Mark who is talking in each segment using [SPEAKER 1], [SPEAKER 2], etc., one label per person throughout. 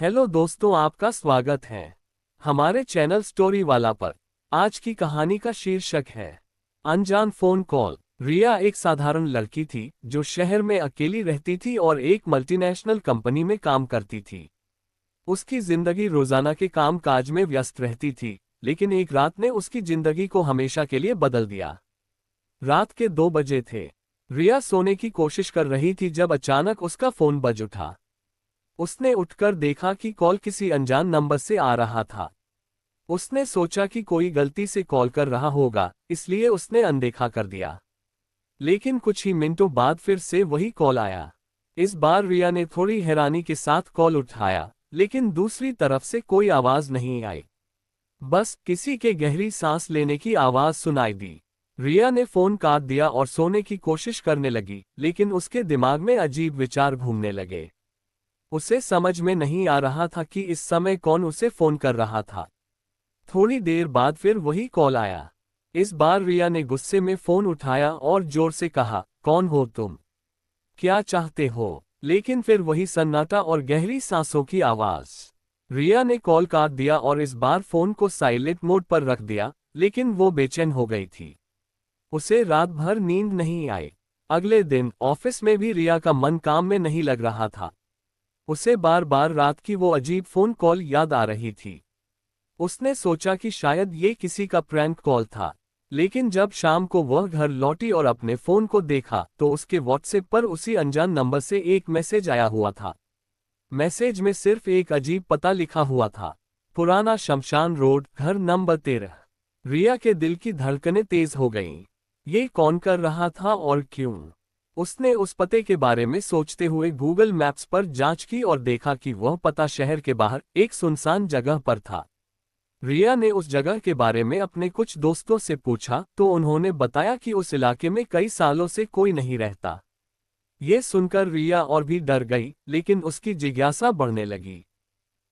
[SPEAKER 1] Hello दोस्तों, आपका स्वागत है हमारे चैनल स्टोरी वाला पर। आज की कहानी का शीर्षक है अनजान फोन कॉल। रिया एक साधारण लड़की थी जो शहर में अकेली रहती थी और एक मल्टीनेशनल कंपनी में काम करती थी। उसकी जिंदगी रोजाना के काम काज में व्यस्त रहती थी, लेकिन एक रात ने उसकी जिंदगी को हमेशा के लिए बदल दिया। रात के 2 बजे थे। रिया सोने की कोशिश कर रही थी जब अचानक उसका फोन बज उठा। उसने उठकर देखा कि कॉल किसी अनजान नंबर से आ रहा था। उसने सोचा कि कोई गलती से कॉल कर रहा होगा, इसलिए उसने अनदेखा कर दिया। लेकिन कुछ ही मिनटों बाद फिर से वही कॉल आया। इस बार रिया ने थोड़ी हैरानी के साथ कॉल उठाया, लेकिन दूसरी तरफ से कोई आवाज नहीं आई। बस किसी के गहरी सांस लेने की आवाज सुनाई दी। रिया ने फोन काट दिया और सोने की कोशिश करने लगी, लेकिन उसके दिमाग में अजीब विचार घूमने लगे। उसे समझ में नहीं आ रहा था कि इस समय कौन उसे फोन कर रहा था। थोड़ी देर बाद फिर वही कॉल आया। इस बार रिया ने गुस्से में फोन उठाया और जोर से कहा, कौन हो तुम? क्या चाहते हो? लेकिन फिर वही सन्नाटा और गहरी सांसों की आवाज। रिया ने कॉल काट दिया और इस बार फोन को साइलेंट मोड पर रख दिया, लेकिन वो बेचैन हो गई थी। उसे रात भर नींद नहीं आई। अगले दिन ऑफिस में भी रिया का मन काम में नहीं लग रहा था। उसे बार बार रात की वो अजीब फोन कॉल याद आ रही थी। उसने सोचा कि शायद ये किसी का प्रैंक कॉल था, लेकिन जब शाम को वह घर लौटी और अपने फोन को देखा तो उसके व्हाट्सएप पर उसी अनजान नंबर से एक मैसेज आया हुआ था। मैसेज में सिर्फ एक अजीब पता लिखा हुआ था, पुराना शमशान रोड, घर नंबर 13। रिया के दिल की धड़कनें तेज हो गईं। ये कौन कर रहा था और क्यों? उसने उस पते के बारे में सोचते हुए गूगल मैप्स पर जांच की और देखा कि वह पता शहर के बाहर एक सुनसान जगह पर था। रिया ने उस जगह के बारे में अपने कुछ दोस्तों से पूछा तो उन्होंने बताया कि उस इलाके में कई सालों से कोई नहीं रहता। ये सुनकर रिया और भी डर गई, लेकिन उसकी जिज्ञासा बढ़ने लगी।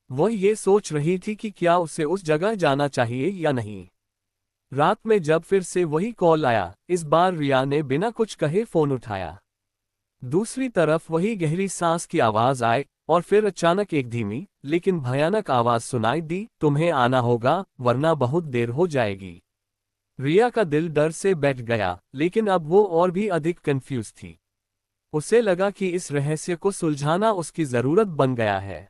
[SPEAKER 1] वह ये सोच रही थी कि क्या उसे उस जगह जाना चाहिए या नहीं। रात में जब फिर से वही कॉल आया, इस बार रिया ने बिना कुछ कहे फोन उठाया। दूसरी तरफ वही गहरी सांस की आवाज आए और फिर अचानक एक धीमी लेकिन भयानक आवाज सुनाई दी, तुम्हें आना होगा वरना बहुत देर हो जाएगी। रिया का दिल डर से बैठ गया, लेकिन अब वो और भी अधिक कंफ्यूज थी। उसे लगा कि इस रहस्य को सुलझाना उसकी जरूरत बन गया है।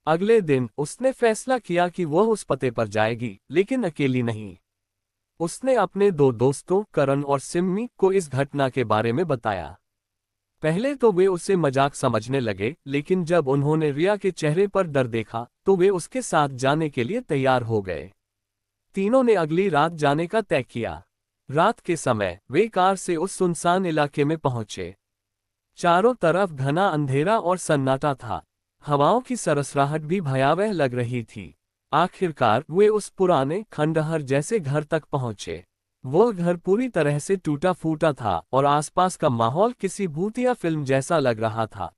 [SPEAKER 1] अगले दिन उसने फैसला किया कि वह उस पते पर जाएगी, लेकिन अकेली नहीं। उसने अपने 2 दोस्तों करण और सिम्मी को इस घटना के बारे में बताया। पहले तो वे उसे मजाक समझने लगे, लेकिन जब उन्होंने रिया के चेहरे पर डर देखा तो वे उसके साथ जाने के लिए तैयार हो गए। तीनों ने अगली रात जाने का तय किया। रात के समय वे कार से उस सुनसान इलाके में पहुंचे। चारों तरफ घना अंधेरा और सन्नाटा था। हवाओं की सरसराहट भी भयावह लग रही थी। आखिरकार वे उस पुराने खंडहर जैसे घर तक पहुंचे। वो घर पूरी तरह से टूटा फूटा था और आसपास का माहौल किसी भूतिया फिल्म जैसा लग रहा था।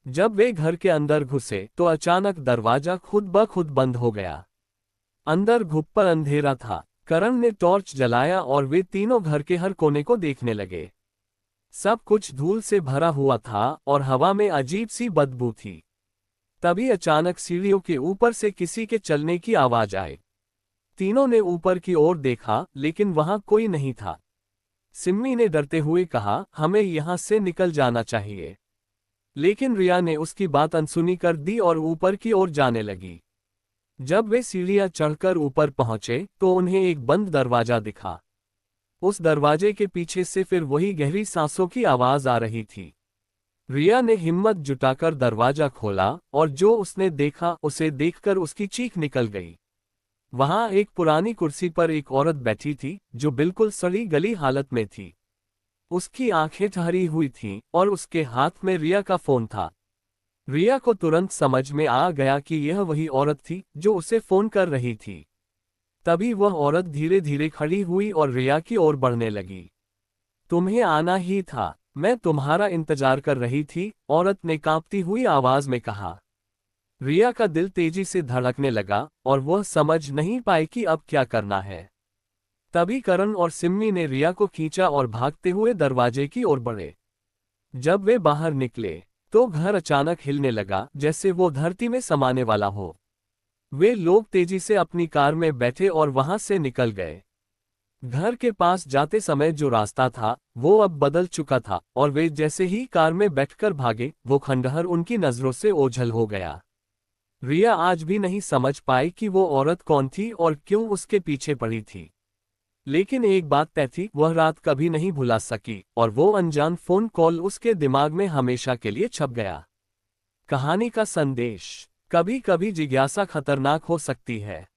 [SPEAKER 1] जब वे घर के अंदर घुसे तो अचानक दरवाजा खुद ब खुद बंद हो गया। अंदर घुप्पर अंधेरा था। करण ने टॉर्च जलाया और वे तीनों घर के हर कोने को देखने लगे। सब कुछ धूल से भरा हुआ था और हवा में अजीब सी बदबू थी। तभी अचानक सीढ़ियों के ऊपर से किसी के चलने की आवाज आई। तीनों ने ऊपर की ओर देखा, लेकिन वहां कोई नहीं था। सिम्मी ने डरते हुए कहा, हमें यहां से निकल जाना चाहिए। लेकिन रिया ने उसकी बात अनसुनी कर दी और ऊपर की ओर जाने लगी। जब वे सीढ़ियां चढ़कर ऊपर पहुंचे तो उन्हें एक बंद दरवाजा दिखा। उस दरवाजे के पीछे से फिर वही गहरी सांसों की आवाज आ रही थी। रिया ने हिम्मत जुटाकर दरवाजा खोला और जो उसने देखा उसे देखकर उसकी चीख निकल गई। वहां एक पुरानी कुर्सी पर एक औरत बैठी थी जो बिल्कुल सड़ी गली हालत में थी। उसकी आंखें ठहरी हुई थीं और उसके हाथ में रिया का फोन था। रिया को तुरंत समझ में आ गया कि यह वही औरत थी जो उसे फोन कर रही थी। तभी वह औरत धीरे धीरे खड़ी हुई और रिया की ओर बढ़ने लगी। तुम्हें आना ही था, मैं तुम्हारा इंतजार कर रही थी, औरत ने कांपती हुई आवाज में कहा। रिया का दिल तेजी से धड़कने लगा और वह समझ नहीं पाई कि अब क्या करना है। तभी करण और सिम्मी ने रिया को खींचा और भागते हुए दरवाजे की ओर बढ़े। जब वे बाहर निकले तो घर अचानक हिलने लगा, जैसे वो धरती में समाने वाला हो। वे लोग तेजी से अपनी कार में बैठे और वहां से निकल गए। घर के पास जाते समय जो रास्ता था वो अब बदल चुका था, और वे जैसे ही कार में बैठकर भागे, वो खंडहर उनकी नजरों से ओझल हो गया। रिया आज भी नहीं समझ पाई कि वो औरत कौन थी और क्यों उसके पीछे पड़ी थी। लेकिन एक बात तय थी, वह रात कभी नहीं भुला सकी, और वो अनजान फोन कॉल उसके दिमाग में हमेशा के लिए छप गया। कहानी का संदेश: कभी कभी जिज्ञासा खतरनाक हो सकती है।